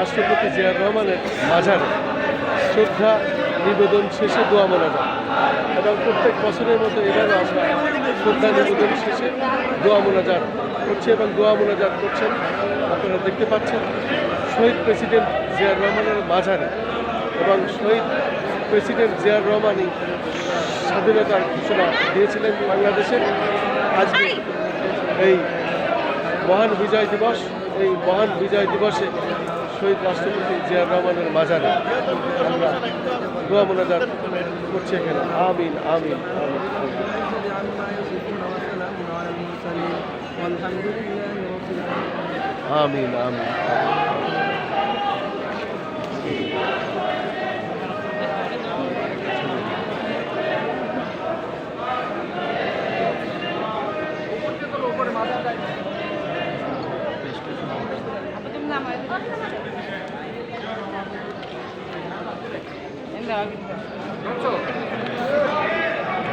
রাষ্ট্রপতি জিয়াউর রহমানের মাঝারে শ্রদ্ধা নিবেদন শেষে দোয়া মোনাজাত, এবং প্রত্যেক বছরের মতো এবারও আমরা শ্রদ্ধা নিবেদন শেষে দোয়া মোনাজাত করছি এবং দোয়া মোনাজাত করছেন আপনারা দেখতে পাচ্ছেন শহীদ প্রেসিডেন্ট জিয়াউর রহমানের মাঝারে। এবং শহীদ প্রেসিডেন্ট জিয়াউর রহমানই স্বাধীনতার ঘোষণা দিয়েছিলেন বাংলাদেশের। আজকে এই মহান বিজয় দিবস, এই মহান বিজয় দিবসে শহীদ রাষ্ট্রপতি জিয়াউর রহমানের মাঝারে আমরা দোয়া মোনাজাত করছি এখানে। আমিন আমিন আমিন আমিন আমিন। Enggak gitu.